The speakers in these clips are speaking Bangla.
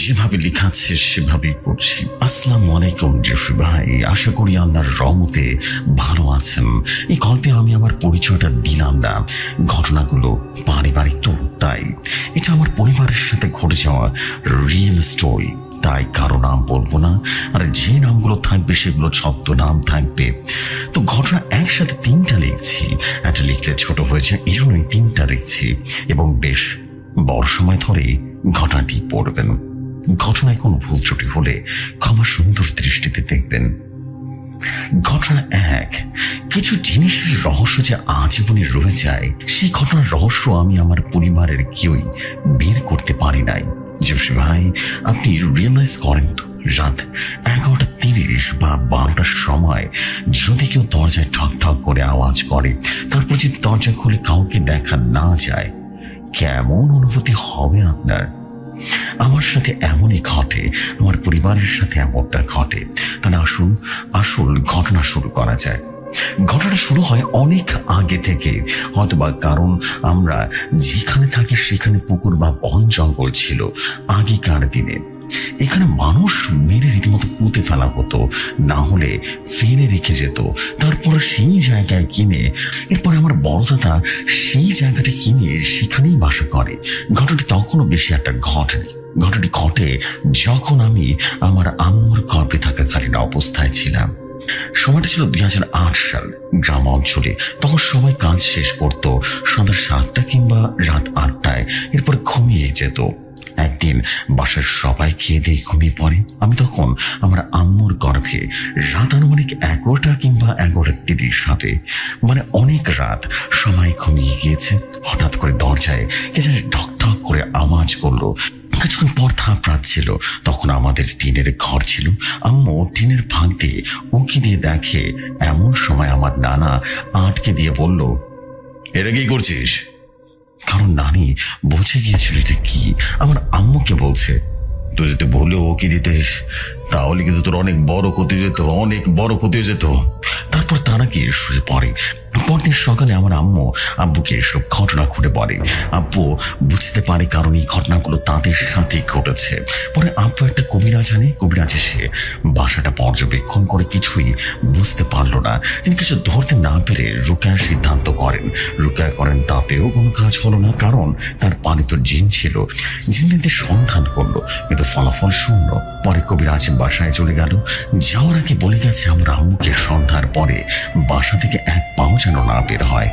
যেভাবে লেখা আছে সেভাবেই করছি। আসসালামু আলাইকুম জেফরি ভাই, আশা করি আল্লাহর রহমতে ভালো আছেন। এই গল্পে আমি আমার পরিচয়টা দিলাম না, ঘটনাগুলো পারিবারিক তো, তাই এটা আমার পরিবারের সাথে ঘটে যাওয়া রিয়েল স্টোরি, তাই কারো নাম বলবো না, আর যে নামগুলো থাকবে সেগুলো ছদ্ম নাম থাকবে। তো ঘটনা একসাথে 3টা লিখছি, একটা লিখলে ছোট হয়েছে এই জন্যই 3টা লিখছি, এবং বেশ বড় সময় ধরে ঘটনাটি পড়বেন। ঘটনায় কোনো ভুল ত্রুটি হলে ক্ষমা সুন্দর দৃষ্টিতে দেখবেন। ঘটনা 1, কিছু জিনিসের রহস্য যে আজীবনে রয়ে যায়, সেই ঘটনার রহস্য আমি আমার পরিবারের কেউই বের করতে পারি নাই। জেফরি ভাই, আপনি রিয়েলাইজ করেন তো, রাত 11:30 বা 12টার সময় যদি কেউ দরজায় ঠক ঠক করে আওয়াজ করে, তারপর যদি দরজা খুলে কাউকে দেখা না যায়, কেমন অনুভূতি হবে আপনার? আমার সাথে এমনই ঘটে, আমার পরিবারের সাথে এমনটা ঘটে। তাহলে আসুন আসল ঘটনা শুরু করা যায়। ঘটনা শুরু হয় অনেক আগে থেকে, হয়তোবা কারণ আমরা যেখানে থাকি সেখানে পুকুর বা বন জঙ্গল ছিল আগেকার দিনে। এখানে মানুষ মেরে রীতিমতো পুঁতে ফেলা হতো, না হলে ফেলে রেখে যেত, তারপর সেই জায়গায় কিনে, এরপরে আমার বড় দাদা সেই জায়গাটা কিনে সেখানেই বাসা করে। ঘটনাটি তখনও বেশি একটা ঘটেনি। ঘটনাটি ঘটে যখন আমি আমার আম্মুর গর্ভে থাকাকালীন অবস্থায় ছিলাম। সময়টা ছিল 2008 সাল। গ্রাম অঞ্চলে তখন সবাই কাজ শেষ করতো সন্ধ্যা 7টা কিংবা রাত 8টায়, এরপর ঘুমিয়ে যেত। একদিন বাসার সবাই খেয়ে দিয়ে ঘুমিয়ে পড়ে। আমি তখন আমার আম্মুর গর্ভে, রাত আনুমানিক 11টা কিংবা 11:30 হবে, মানে অনেক রাত। সবাই ঘুমিয়ে গিয়েছে। হঠাৎ করে দরজায় কে যেন ঢক ঢক করে আওয়াজ করলো। কিছুক্ষণ পর থাপড়াত ছিল। তখন আমাদের টিনের ঘর ছিল। আম্মু টিনের ফাঁক দিয়ে উঁকি দিয়ে দেখে। এমন সময় আমার নানা আটকে দিয়ে বলল, এটা কি করছিস? কারণ নানি বুঝে গিয়েছিল এটা কি। আমার আম্মুকে বলছে, তুই যদি বলে উঁকি দিতিস তাহলে কিন্তু তোর অনেক বড় ক্ষতি যেত, অনেক বড় ক্ষতি হয়ে যেত। তারপর তারা গিয়ে শুয়ে পড়ে। পরদিন সকালে আমার আম্মু আব্বুকে এসব ঘটনা খুলে বলে। আব্বু বুঝতে পারে কারণ এই ঘটনাগুলো তাদের সাথে ঘটেছে। পরে আব্বু একটা কবিরাজ আনে। কবিরাজ এসে বাসাটা পর্যবেক্ষণ করে কিছুই বুঝতে পারলো না। তিনি কিছু ধরতে না পেরে রুকায়ার সিদ্ধান্ত করেন। রুকায়া করেন, তাতেও কোনো কাজ হলো না, কারণ তার পালিত জিন ছিল। জিনদের সন্ধান করলো, কিন্তু ফলাফল শূন্য। পরে কবিরাজ বাসায় চলে গেল। যাওয়ার আগে বলে গেছে আমার আম্মুকে সন্ধ্যার পরে বাসা থেকে এক পাও যেন না বের হয়,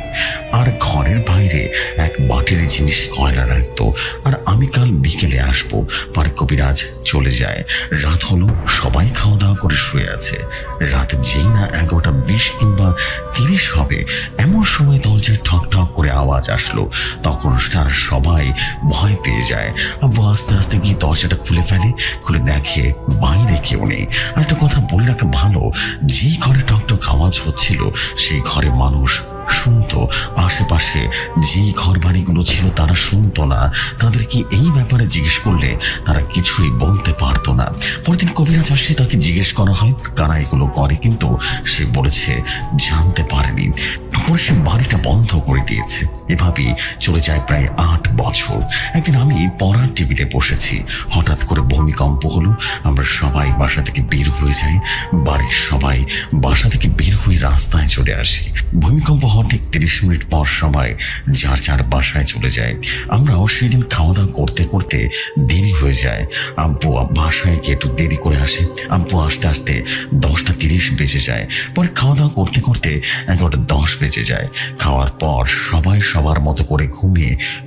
আর ঘরের বাইরে এক বাটির জিনিস কয়লা রাখতো, আর আমি কাল বিকেলে আসবো। পরে কবিরাজ চলে যায়। রাত হলো, সবাই খাওয়া দাওয়া করে শুয়ে আছে। রাত যেই না 11:20 কিংবা 30 হবে, এমন সময় দরজায় ঠক ঠক করে আওয়াজ আসলো। তখন তারা সবাই ভয় পেয়ে যায়। আব্বু আস্তে আস্তে গিয়ে দরজাটা খুলে ফেলে। খুলে দেখে বাইরে কেউ নেই। আর একটা কথা বলে রাখা ভালো, যেই ঘরে টক টক আওয়াজ হচ্ছিল সেই ঘরে মানুষ শুনতো। আশেপাশে যেই ঘর বাড়িগুলো ছিল তারা শুনতো না। তাদেরকে এই ব্যাপারে জিজ্ঞেস করলে তারা কিছুই বলতে পারতো না। পরদিন কবিরাজ আসে, তাকে জিজ্ঞেস করা হয় কারা এগুলো করে, কিন্তু সে বলেছে জানতে পারেনি। পরে সে বাড়িটা বন্ধ করে দিয়েছে। এভাবেই চলে যায় প্রায় 8 বছর। একদিন আমি পড়ার টেবিলে বসেছি। হঠাৎ করে ভূমিকম্প হলো। আমরা সবাই বাসা থেকে বের হয়ে যাই। বাড়ির সবাই বাসা থেকে বের হয়ে রাস্তায় চলে আসি। ভূমিকম্প ঠিক 30 মিনিট পর সবাই যার যার বাসায় চলে যায়। আমরাও সেদিন খাওয়া দাওয়া করতে করতে দেরি হয়ে যায়। আব্বু বাসায় গিয়ে একটু দেরি করে আসে। আব্বু আসতে আসতে 10:30 বেজে যায়। পরে খাওয়া দাওয়া করতে করতে 11:10 বেজে যায়। খাওয়ার পর সবাই সবার মতো করে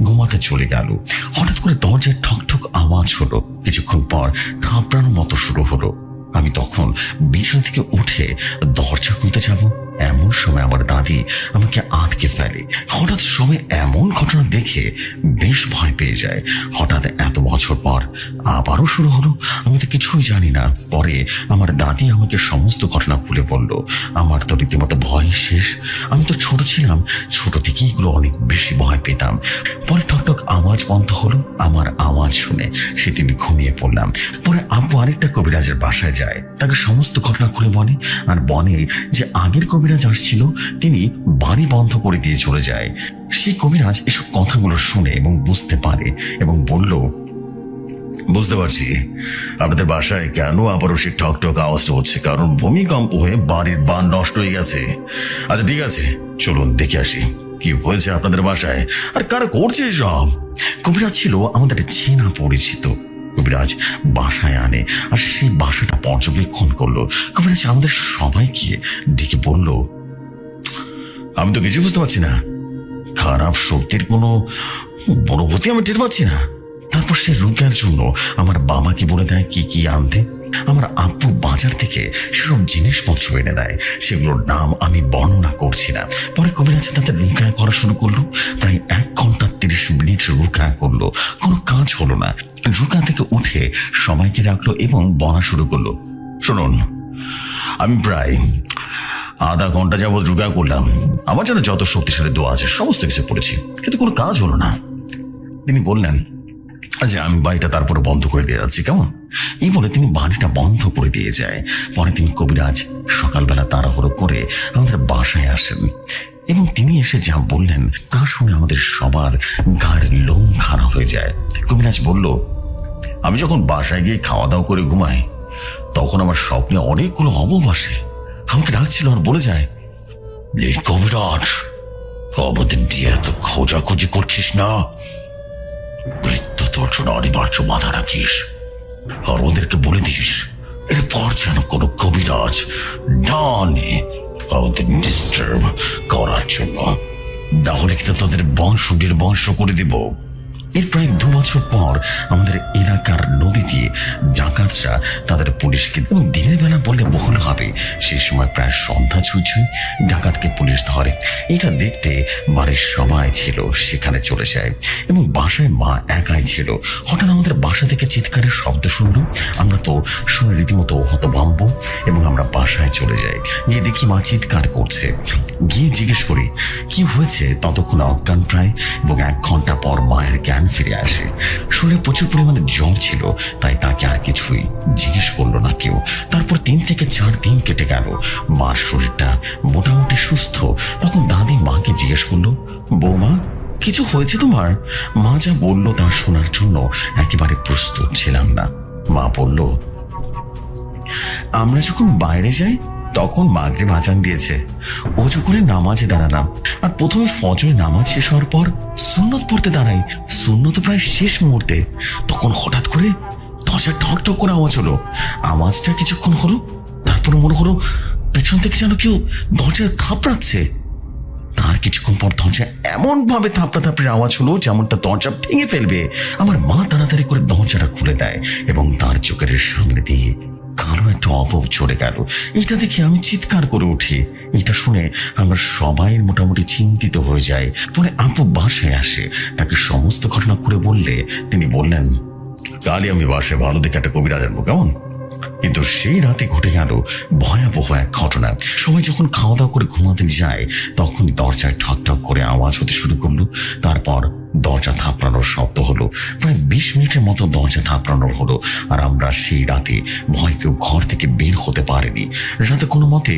ঘুমাতে চলে গেল। হঠাৎ করে দরজায় ঠক ঠক আওয়াজ হলো। কিছুক্ষণ পর থাপড়ানোর মতো শুরু হলো। আমি তখন বিছানা থেকে উঠে দরজা খুলতে যাব, এমন সময় আমার দাদি আমাকে আটকে ফেলে। হঠাৎ সবাই এমন ঘটনা দেখে বেশ ভয় পেয়ে যায়। হঠাৎ এত বছর পর আবারও শুরু হলো। আমি তো কিছুই জানি না। পরে আমার দাদি আমাকে সমস্ত ঘটনা খুলে বলল। আমার তো রীতিমতো ভয় শেষ। আমি তো ছোট ছিলাম, ছোট থেকেই এগুলো অনেক বেশি ভয় পেতাম। পরে ঠকঠক আওয়াজ বন্ধ হলো। আমার আওয়াজ শুনে সেদিন ঘুমিয়ে পড়লাম। পরে আব্বু আরেকটা কবিরাজের বাসায় যায়, তাকে সমস্ত ঘটনা খুলে বলে। আর বলে যে আগের কবিরাজ আসছিল, তিনি বাড়ি বন্ধ করে দিয়ে চলে যায়। সেই কবিরাজ এসব কথাগুলো শুনে এবং বুঝতে পারে এবং বলল, বুঝতে পারছি আপনাদের বাসায় কেন আবারও সে টক টক আওয়াজটা হচ্ছে, কারণ ভূমিকম্প হয়ে বাড়ির বাঁধ নষ্ট হয়ে গেছে। আচ্ছা ঠিক আছে, চলুন দেখে আসি কি হয়েছে আপনাদের বাসায় আর কারা করছে এসব। কবিরাজ ছিল আমাদের চেনা পরিচিত। কবিরাজ বাসায় আনে আর সেই বাসাটা পর্যবেক্ষণ করলো। কবিরাজ আমাদের সবাইকে ডেকে বলল, আমি তো কিছু বুঝতে পারছি না, খারাপ শক্তির কোনো অনুভূতি আমি টের পাচ্ছি না। তারপর সে রুকের জন্য আমার বাবাকে বলে দেয় কি কি আনতে। আমার আব্বু বাজার থেকে সেসব জিনিসপত্র এনে দেয়, সেগুলোর নাম আমি বর্ণনা করছি না। পরে কবিরাজ তাদের রুকায়া করা শুরু করলো। প্রায় 1 ঘন্টা 30 মিনিট রুকায়া করলো, কোনো কাজ হলো না। রুকা থেকে উঠে সবাইকে ডাকলো এবং বলা শুরু করলো, শুনুন, আমি প্রায় আধা ঘন্টা যাবৎ রুকা করলাম, আমার যেন যত শক্তিশালী দোয়া আছে সমস্ত কিছু পড়েছি, কিন্তু কোনো কাজ হলো না। তিনি বললেন, আচ্ছা আমি বাড়িটা তারপরে বন্ধ করে দিয়ে যাচ্ছি, কেমন? এই বলে তিনি বাড়িটা বন্ধ করে দিয়ে যায়। পরে তিনি কবিরাজ সকালবেলা তাড়াহুড়ো করে আমাদের বাসায় আসেন এবং তিনি এসে যা বললেন তা শুনে আমাদের সবার গায়ের লোম খাড়া হয়ে যায়। কবিরাজ বলল, আমি যখন বাসায় গিয়ে খাওয়া দাওয়া করে ঘুমাই তখন আমার স্বপ্নে অনেকগুলো অবব আসে, আমাকে ডাকছিল আর বলে যায়, এই কবিরাজ অবদিন দিয়ে এত খোঁজাখুঁজি করছিস না, মৃত্যু তোর জন্য অনিবার্য, মাথা রাখিস আর ওদেরকে বলে দিস এরপর যেন কোনো কবিরাজ না নে আমাদের ডিস্টার্ব করার জন্য, তাহলে কিন্তু তোদের বংশ নির্বংশ করে দিব। এর প্রায় 2 বছর পর আমাদের এলাকার নদী দিয়ে ডাকাতরা তাদের পুলিশকে, এবং দিনের বেলা বললে ভুল হবে, সেই সময় প্রায় সন্ধ্যা ছুঁই ডাকাতকে পুলিশ ধরে। এটা দেখতে বাড়ির সবাই ছিল সেখানে চলে যায় এবং বাসায় মা একাই ছিল। হঠাৎ আমাদের বাসা থেকে চিৎকারের শব্দ শুনল। আমরা তো শুনে রীতিমতো হতভম্ব এবং আমরা বাসায় চলে যাই। গিয়ে দেখি মা চিৎকার করছে। গিয়ে জিজ্ঞেস করি কি হয়েছে। ততক্ষণ অজ্ঞান প্রায়, এবং 1 ঘন্টা পর মায়ের জ্ঞান ফিরে আসে। শরীরে প্রচুর পরিমাণে জ্বর ছিল, তাই তাকে আর কিছুই জিজ্ঞেস করলো না কেউ। তারপর 3 থেকে 4 দিন কেটে গেল, মার শরীরটা মোটামুটি সুস্থ। তখন দাদি মাকে জিজ্ঞেস করলো, বৌমা কিছু হয়েছে তোমার? মা যা বলল তা শোনার জন্য একেবারে প্রস্তুত ছিলাম না। মা বলল, আমরা যখন বাইরে যাই তখন মাগরিব আজান দিয়েছে, ওযু করে নামাজে দাঁড়ালাম, আর প্রথমে ফজরের নামাজ শেষ হওয়ার পর সুন্নত পড়তে দাঁড়াই। সুন্নত প্রায় শেষ মুহূর্তে, তখন হঠাৎ করে দরজা ঠক ঠক করে আওয়াজ হলো। আওয়াজটা কিছুক্ষণ হলো, তারপর মনে হলো পেছন থেকে যেন কেউ দরজা থাপড়াচ্ছে। তার কিছুক্ষণ পর দরজা এমন ভাবে থাপড়াথাপড়ির আওয়াজ হলো যেমনটা দরজা ভেঙে ফেলবে। আমার মা তাড়াতাড়ি করে দরজাটা খুলে দেয় এবং তার চোখের সামনে দিয়ে কালো একটা অবব চলে গেল। এটা দেখে আমি চিৎকার করে উঠি। এটা শুনে আমরা সবাই মোটামুটি চিন্তিত হয়ে যাই। পরে আপু বাসায় আসে, তাকে সমস্ত ঘটনা করে বললে তিনি বললেন, কালই আমি বাসায় ভালো দেখে একটা কবিরাজ আনবো, কেমন? কিন্তু সেই রাতে ঘটে গেল ভয়াবহ এক ঘটনা। সবাই যখন খাওয়া দাওয়া করে ঘুমাতে যায় তখন দরজায় ঠক ঠক করে আওয়াজ হতে শুরু করলো। তারপর দরজা থাপড়ানোর শব্দ হলো। প্রায় 20 মিনিটের মতো দরজা থাপড়ানোর হলো, আর আমরা সেই রাতে ভয় কেউ ঘর থেকে বের হতে পারিনি। রাতে কোনো মতে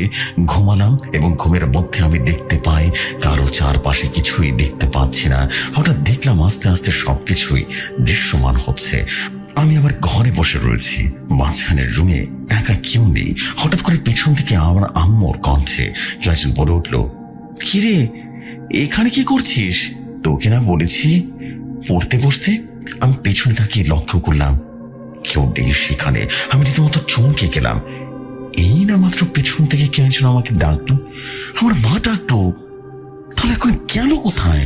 ঘুমালাম এবং ঘুমের মধ্যে আমি দেখতে পাই কারো চারপাশে কিছুই দেখতে পাচ্ছি না। হঠাৎ দেখলাম আস্তে আস্তে সবকিছুই দৃশ্যমান হচ্ছে। আমি আবার ঘরে বসে রয়েছি, মাঝখানের রুমে একা কেউ নেই। হঠাৎ করে পেছন থেকে আমার আম্মুর কণ্ঠে কেউ একজন বলে উঠলো, কিরে এখানে কি করছিস? তোকে না বলেছি পড়তে বসতে? আমি পেছনে তাকিয়ে লক্ষ্য করলাম কেউ নেই সেখানে। আমি রীতিমতো চমকে গেলাম। এই না মাত্র পেছন থেকে কেউ একজন আমাকে ডাকলো, আমার মা ডাকলো, তাহলে এখন গেল কোথায়?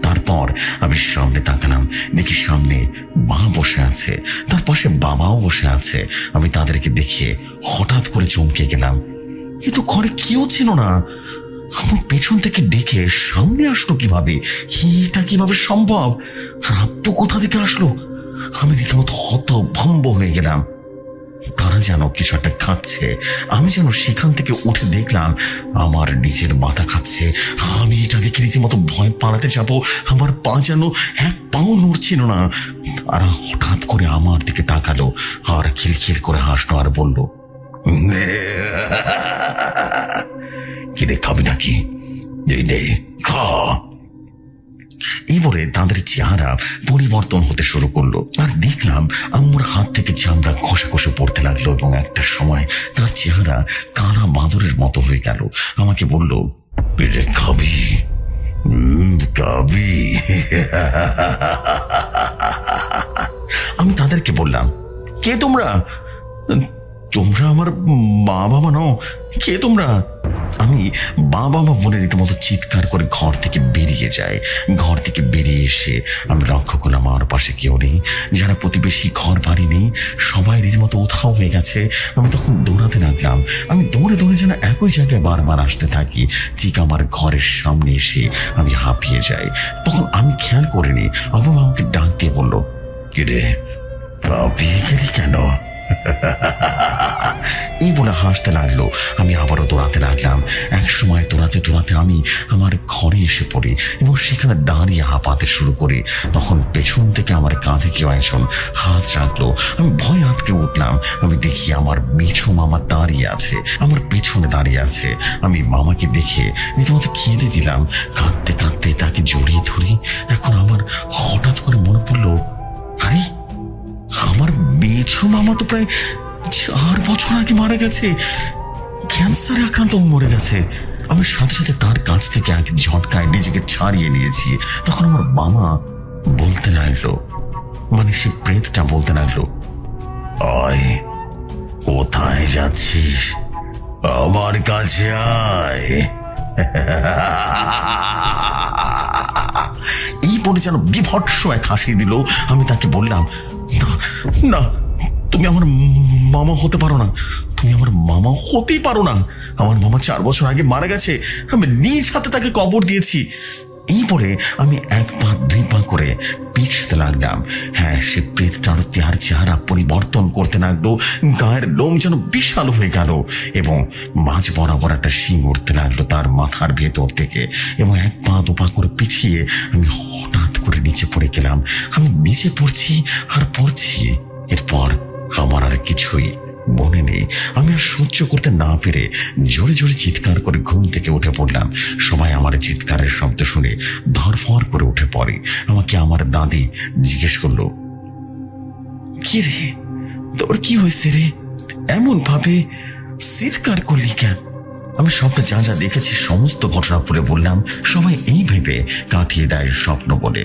তারপর আমি সামনে তাকালাম, দেখি সামনে মা বসে আছে, তার পাশে বাবাও বসে আছে। আমি তাদেরকে দেখে হঠাৎ করে চমকে গেলাম। এ তো ঘরে কেউ ছিল না। আমার পেছন থেকে ডেকে সামনে আসলো কিভাবে? এটা কিভাবে সম্ভব? আর আব্বু কোথা থেকে আসলো? আমি রীতিমতো হতভম্ব হয়ে গেলাম। তারা যেন কিছু একটা খাচ্ছে। আমি যেন সেখান থেকে উঠে দেখলাম আমার নিজের মাথা খাচ্ছে। আমি এটা দেখে রীতিমতো ভয় পালাতে যাবো, আমার পা যেন 1 পাও নড়ছিল না। তারা হঠাৎ করে আমার দিকে তাকালো আর খিলখিল করে হাসলো আর বলল, কিরে খাবি নাকি? খা। এই বলে তাদের চেহারা পরিবর্তন হতে শুরু করলো, আর দেখলাম আম্মুর হাত থেকে চামড়া খসে খসে পড়তে লাগলো এবং একটা সময় তার চেহারা কালা বাঁদরের মতো হয়ে গেল। আমাকে বলল, পেটে খাবি খাবি? আমি তাদেরকে বললাম, কে তোমরা? তোমরা আমার মা বাবা নও, কে তোমরা? আমি বাবা মা বলে রীতিমতো চিৎকার করে ঘর থেকে বেরিয়ে যাই। ঘর থেকে বেরিয়ে এসে আমি লক্ষ্য করলাম আমার পাশে কেউ নেই, যারা প্রতিবেশী ঘর বাড়ি নেই, সবাই রীতিমতো উধাও হয়ে গেছে। আমি তখন দৌড়াতে লাগলাম। আমি দৌড়ে দৌড়ে যেন একই জায়গায় বারবার আসতে থাকি, ঠিক আমার ঘরের সামনে এসে আমি হাঁপিয়ে যাই। তখন আমি খেয়াল করিনি, বাবা আমাকে ডাক দিয়ে বলল, কিরে হাঁপিয়ে গেলি কেন? এই বলে হাসতে লাগলো। আমি আবারও দৌড়াতে লাগলাম। এক সময় দৌড়াতে দৌড়াতে আমি আমার ঘরে এসে পড়ি এবং সেখানে দাঁড়িয়ে হাঁপাতে শুরু করি। তখন পেছন থেকে আমার কাঁধে কেউ একজন হাত রাখলো। আমি ভয় আটকে উঠলাম। আমি দেখি আমার মেছো মামা দাঁড়িয়ে আছে, আমার পেছনে দাঁড়িয়ে আছে। আমি মামাকে দেখে রীতিমতো কেঁদে দিলাম। কাঁদতে কাঁদতে তাকে জড়িয়ে ধরি। এখন আমার হঠাৎ করে মনে পড়লো, আরে আমার মেছো মামা তো প্রায় 4 বছর আগে মারা গেছে, ক্যান্সারে আক্রান্ত মরে গেছে। আমি সাথে সাথে তার কাছ থেকে এক ঝটকায় নিজেকে ছাড়িয়ে নিয়েছি। তখন আমার মামা বলতে লাগলো, মানে সে প্রেতটা বলতে লাগলো, আয়, কোথায় যাচ্ছিস? আমার কাছে আয়। এই বলে যেন বিভৎস এক হাসি দিল। আমি তাকে বললাম, না না, তুমি আমার মামা হতে পারো না, তুমি আমার মামা হতেই পারো না। আমার মামা 4 বছর আগে মারা গেছে, আমি নিজ হাতে তাকে কবর দিয়েছি। এই বলে আমি 1 পা 2 পা করে পিছতে লাগলাম। হ্যাঁ, সে প্রেতটার চেহারা পরিবর্তন করতে লাগলো। গায়ের লোম যেন বিশাল হয়ে গেল এবং মাঝ বরাবর একটা শিং উঠতে লাগলো তার মাথার ভেতর থেকে। এবং 1 পা 2 পা করে পিছিয়ে আমি হঠাৎ করে নিচে পড়ে গেলাম। আমি নিচে পড়ছি আর পড়ছি। এরপর আমার আর কিছুই মনে নেই। আমি আর সহ্য করতে না পেরে জোরে জোরে চিৎকার করে ঘুম থেকে উঠে পড়লাম। সবাই আমার চিৎকারের শব্দ শুনে ধরফর করে উঠে পড়ে। আমাকে আমার দাদি জিজ্ঞেস করলো, কি রে, তোর কি হয়েছে রে? এমন ভাবে চিৎকার করলি কেন? আমি স্বপ্নে যা যা দেখেছি সমস্ত ঘটনা পড়ে বললাম। সবাই এই ভেবে কাটিয়ে দেয় স্বপ্ন বলে।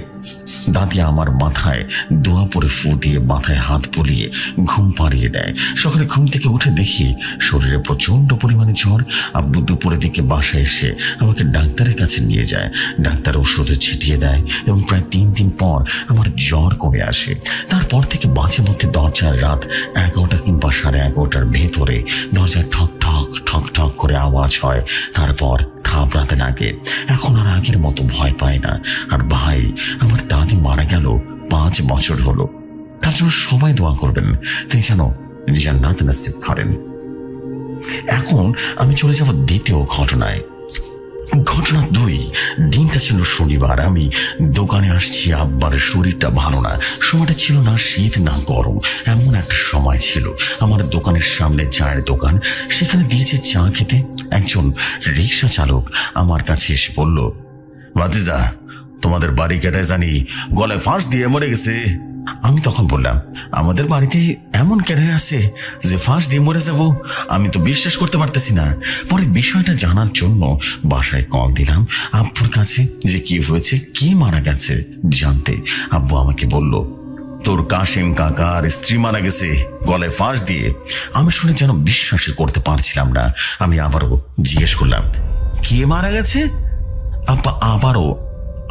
দাদি আমার মাথায় দোয়া পরে ফু দিয়ে মাথায় হাত বুলিয়ে ঘুম পাড়িয়ে দেয়। সকালে ঘুম থেকে উঠে দেখি শরীরে প্রচন্ড পরিমাণে জ্বর। আব্বু দুপুরের দিকে বাসায় এসে আমাকে ডাক্তারের কাছে নিয়ে যায়। ডাক্তার ওষুধ ছিটিয়ে দেয় এবং প্রায় 3 দিন পর আমার জ্বর কমে আসে। তারপর থেকে মাঝে মধ্যে দরজার রাত 11টা কিংবা 11:30টার ভেতরে দরজার ঠক ঠক ঠক ঠক করে আওয়াজ হয়, তারপর থাপড়াতে লাগে। এখন আর আগের মতো ভয় পায় না। আর ভাই, আমার দাদি মারা গেল 5 বছর হলো। তার জন্য সবাই দোয়া করবেন, তিনি যেন জান্নাত নসিব করেন। এখন আমি চলে যাব দ্বিতীয় ঘটনায়। ঘটনা 2। দিনটা ছিল শনিবার। আমি দোকানে আসছি। আব্বার শরীরটা ভালো না। সময়টা ছিল না শীত না গরম, এমন একটা সময় ছিল। আমার দোকানের সামনে চায়ের দোকান, সেখানে দিয়েছে চা খেতে। একজন রিক্সা চালক আমার কাছে এসে বলল, ভাতিজা, তোমাদের বাড়ি কেটে জানি গলায় ফাঁস দিয়ে মরে গেছে। আমি তখন বললাম, আমাদের বাড়িতে এমন কেটে আছে যে ফাঁস দিয়ে মরে যাব? আমি তো বিশ্বাস করতে পারতেছি না। পরে বিষয়টা জানার জন্য বাসায় কল দিলাম আব্বুর কাছে, যে কি হয়েছে, কি মারা গেছে জানতে। আব্বু আমাকে বলল, তোর কাশিম কাকার স্ত্রী মারা গেছে গলায় ফাঁস দিয়ে। আমি শুনে যেন বিশ্বাসই করতে পারছিলাম না। আমি আবারও জিজ্ঞেস করলাম, কে মারা গেছে? আব্বা আবারও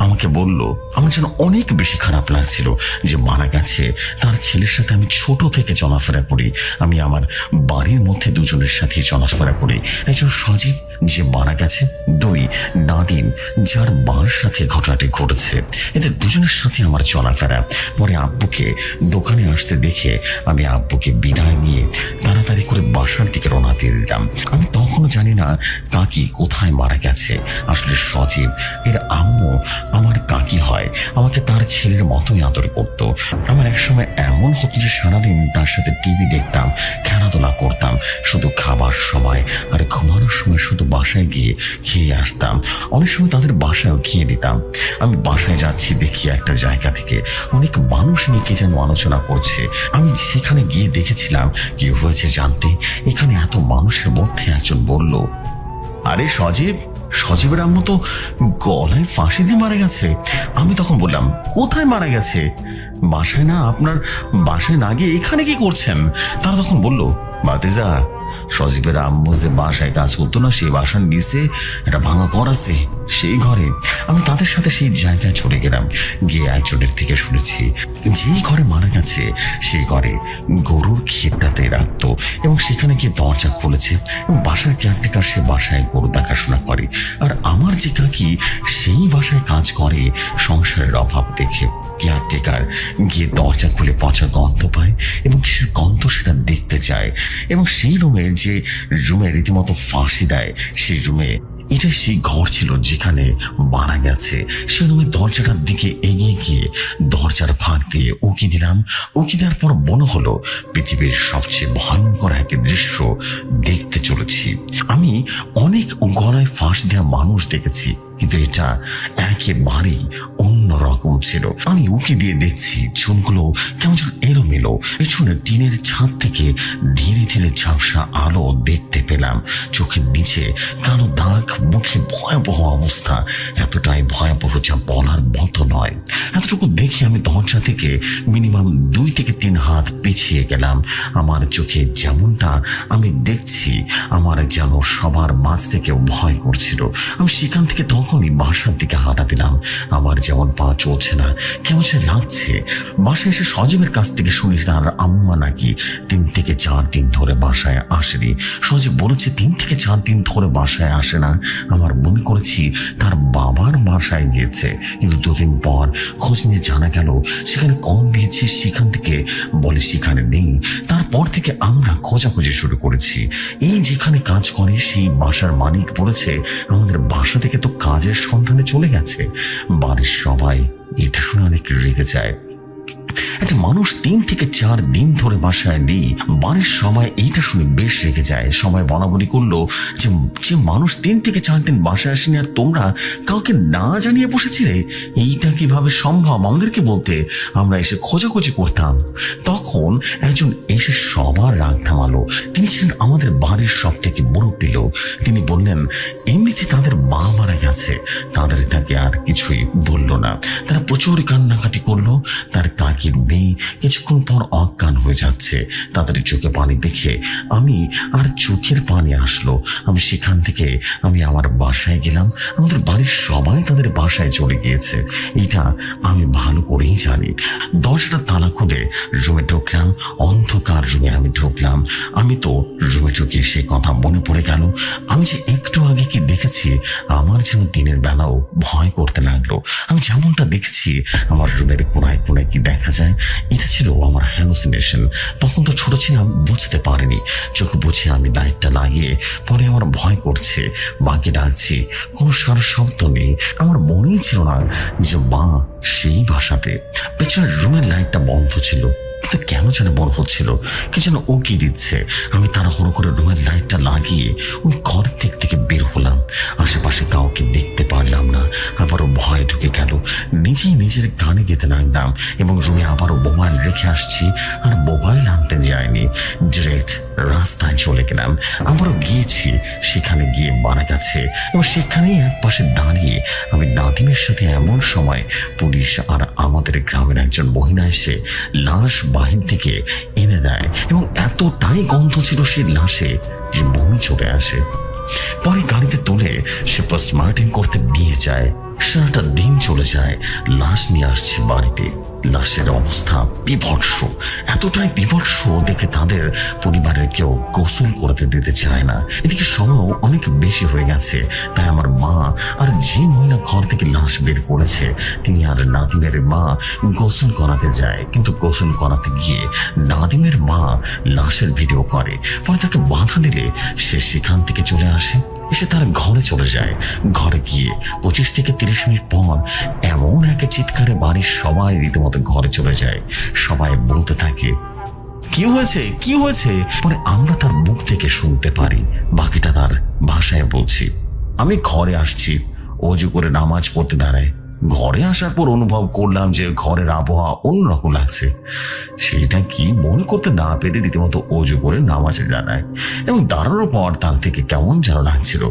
আমাকে বলল। আমার যেন অনেক বেশি খারাপ লাগছিল যে মারা গেছে তার ছেলের সাথে আমি ছোট থেকে চলাফেরা করি। আমি আমার বাড়ির মধ্যে দুজনের সাথে চলাফেরা করি। একজন সজীব, যে মারা গেছে। 2 নাদিম, যার মার সাথে ঘটনাটি ঘটেছে। এদের দুজনের সাথে আমার চলাফেরা। পরে আব্বুকে দোকানে আসতে দেখে আমি আব্বুকে বিদায় নিয়ে তাড়াতাড়ি করে বাসার দিকে রওনা দিয়ে দিলাম। আমি তখনও জানি না কাকি কোথায় মারা গেছে। আসলে সজীব এর আম্মু আমার কাকি হয়, আমাকে তার ছেলের মতোই আদর করত। আমার একসময় এমন হতো যে সারাদিন তার সাথে টিভি দেখতাম, খেলাধুলা করতাম, শুধু খাবার সময় আর ঘুমানোর সময় শুধু বাসায় গিয়ে খেয়ে আসতাম। অনেক সময় তাদের বাসায়ও খেয়ে নিতাম। আমি বাসায় যাচ্ছি, দেখি একটা জায়গা থেকে অনেক মানুষ নিয়ে কে যেন আলোচনা করছে। আমি সেখানে গিয়ে দেখেছিলাম কি হয়েছে জানতে। এখানে এত মানুষের মধ্যে একজন বলল, আরে সজীবের আম্মু তো গলায় ফাঁসি দিয়ে মারা গেছে। আমি তখন বললাম, কোথায় মারা গেছে? বাসায় না, আপনার বাসায় না গিয়ে এখানে কি করছেন? তারা তখন বলল, ভাতিজা, সজীবের আম্মু যে বাসায় কাজ করতো না, সেই বাসার নিচে একটা ভাঙা ঘর আছে, সেই ঘরে। আমি তাদের সাথে সেই জায়গায় চলে গেলাম। গিয়ে একজনের থেকে শুনেছি যেই ঘরে মারা গেছে সেই ঘরে গরুর ক্ষেতটাতে রাখতো, এবং সেখানে গিয়ে দরজা খুলেছে। বাসার কেয়ারটেকার সে বাসায় গরু দেখাশোনা করে, আর আমার যে কাকি সেই বাসায় কাজ করে সংসারের অভাব দেখে। কেয়ারটেকার গিয়ে দরজা খুলে পচা গন্ধ পায়, এবং সে গন্ধ সেটা দেখতে চায়, এবং সেই রুমে রীতিমতো ফাঁসি দেয়। সেই রুমে এটা সেই ঘর ছিল যেখানে মারা গেছে। সে রুমের দরজাটার দিকে এগিয়ে গিয়ে দরজার ফাঁক দিয়ে উকি দিলাম। উকি দেওয়ার পর মনে হলো পৃথিবীর সবচেয়ে ভয়ঙ্কর এক দৃশ্য দেখতে চলেছি। আমি অনেক গলায় ফাঁস দেওয়া মানুষ দেখেছি, কিন্তু এটা একেবারেই অন্যরকম ছিল। আমি উকি দিয়ে দেখছি চুলগুলো কেমন যেন এলোমেলো। পেছনে টিনের ছাদ থেকে ধীরে ধীরে ঝাপসা আলো দেখতে পেলাম। চোখের নিচে কালো দাগ, মুখে ভয়াবহ অবস্থা, এতটাই ভয়াবহ যা বলার মতো নয়। এতটুকু দেখে আমি দরজা থেকে মিনিমাম 2 থেকে 3 হাত পিছিয়ে গেলাম। আমার চোখে যেমনটা আমি দেখছি, আমার যেন সবার মাঝ থেকে ভয় করছিল। আমি সেখান থেকে তখনই বাসার দিকে হাঁটা দিলাম। আমার যেমন পা চলছে না, কেমন সে লাগছে। বাসায় এসে সজীবের কাছ থেকে শুনি তার আম্মা নাকি 3 থেকে 4 দিন ধরে বাসায় আসেনি। সজীব বলেছে 3 থেকে 4 দিন ধরে বাসায় আসে না। আমার মনে করেছি তার বাবার বাসায় গিয়েছে, কিন্তু 2 দিন পর খোঁজ নিয়ে জানা গেল সেখানে কল দিয়েছি, সেখান থেকে বলে সেখানে নেই। তারপর থেকে আমরা খোঁজাখুঁজি শুরু করেছি। এই যেখানে কাজ করে সেই বাসার মালিক বলেছে আমাদের বাসা থেকে তো কাজের সন্ধানে চলে গেছে। বাড়ির সবাই এটা শুনে অনেক রেগে যায়। একটা মানুষ 3 থেকে 4 দিন ধরে বাসায় নেই, বাড়ির সবাই এইটা শুনে বেশ রেগে যায়। সবাই বলাবলি করলো যে মানুষ 3 থেকে 4 দিন বাসায় আসেনি, আর তোমরা কাউকে না জানিয়ে বসেছিলে। এইটা কিভাবে সম্ভব? আমাদেরকে বলতে, আমরা এসে খোঁজাখুঁজি করতাম। তখন একজন এসে সবার রাগ থামালো। তিনি ছিলেন আমাদের বাড়ির সব থেকে মুরব্বী লোক। তিনি বললেন এমনিতে তাদের মা মারা গেছে, তাদের তাকে আর কিছুই বলল না। তারা প্রচুর কান্নাকাটি করলো। তার কাকির মেয়ে কিছুক্ষণ পর অজ্ঞান হয়ে যাচ্ছে। তাদের চোখে পানি দেখে আমি আর চোখের পানি আসলো। আমি সেখান থেকে আমার বাসায় গেলাম। আমাদের বাড়ির সবাই তাদের বাসায় চলে গিয়েছে, এটা আমি ভালো করেই জানি। দরজাটা তালা খুলে রুমে ঢুকলাম। অন্ধকার রুমে আমি ঢুকলাম। আমি তো রুমে ঢুকে সে কথা মনে পড়ে গেল। আমি যে একটু আগে কি দেখেছি, আমার যেন দিনের বেলাও ভয় করতে লাগলো। আমি যেমনটা দেখেছি আমার রুমের কোনায় কোনায় কি দেখা যায়, এটা ছিল আমার হ্যালুসিনেশন। তখন তো ছোট ছিলাম, বুঝতে পারিনি। চোখ বুঝে আমি লাইটটা লাগিয়ে পরে আমার ভয় করছে, মাকে ডাকছি, কোনো সারা শব্দ নেই। আমার মনেই ছিল না যে মা সেই বাসাতে। পেছনের রুমের লাইটটা বন্ধ ছিল, কিন্তু কেন যেন মনে হচ্ছিল কি যেন উকি দিচ্ছে। আমি তাড়াহুড়ো করে রুমের লাইটটা লাগিয়ে ওই ঘর থেকে বের হলাম। আশেপাশে কাউকে দেখতে পারলাম না। আবারও ভয় ঢুকে গেল। নিজেই নিজের গানে গেতে লাগলাম, এবং রুমে আবারও মোবাইল রেখে আসছি। আর মোবাইল আনতে যায়নি, ডিরেক্ট রাস্তায় চলে গেলাম। আবারও গিয়েছি, সেখানে গিয়ে মারা গেছে। এবং সেখানেই এক পাশে দাঁড়িয়ে আমি নাদিমের সাথে এমন সময় পুলিশ আর আমাদের গ্রামের একজন মহিলা এসে লাশ বাহির থেকে এনে দেয়, এবং এতটাই গন্ধ ছিল সেই লাশে যে বমি চলে আসে। পরে গাড়িতে তুলে সে পোস্টমর্টেম করতে নিয়ে যায়। সারাটা দিন চলে যায়, লাশ নিয়ে আসছে বাড়িতে। লাশের অবস্থা বিভৎস, এতটাই বিভৎস দেখে তাদের পরিবারের কেউ গোসল করতে দিতে চায় না। এদিকে সময়ও অনেক বেশি হয়ে গেছে, তাই আমার মা আর যে মহিলা ঘর থেকে লাশ বের করেছে তিনি আর নাদিমের মা গোসল করাতে যায়। কিন্তু গোসল করাতে গিয়ে নাদিমের মা লাশের ভিডিও করে। পরে তাকে বাধা দিলে সে সেখান থেকে চলে আসে। এসে তার ঘরে চলে যায়। ঘরে গিয়ে 25 থেকে 30 মিনিট পর এমন এক চিৎকারে বাড়ির সবাই রীতিমতো ঘরে চলে যায়। সবাই বলতে থাকে, কি হয়েছে, কি হয়েছে? পরে আমরা তার মুখ থেকে শুনতে পারি, বাকিটা তার ভাষায় বলছি, আমি ঘরে আসছি, অজু করে নামাজ পড়তে দাঁড়ায়। ঘরে আসার পর অনুভব করলাম যে ঘরের আবহাওয়া অন্যরকম লাগছে। সেটা কি মনে করতে না পেরে রীতিমতো অজু করে নামাজে দাঁড়ায় এবং দাঁড়ানোর পর তার থেকে কেমন যেন লাগছিল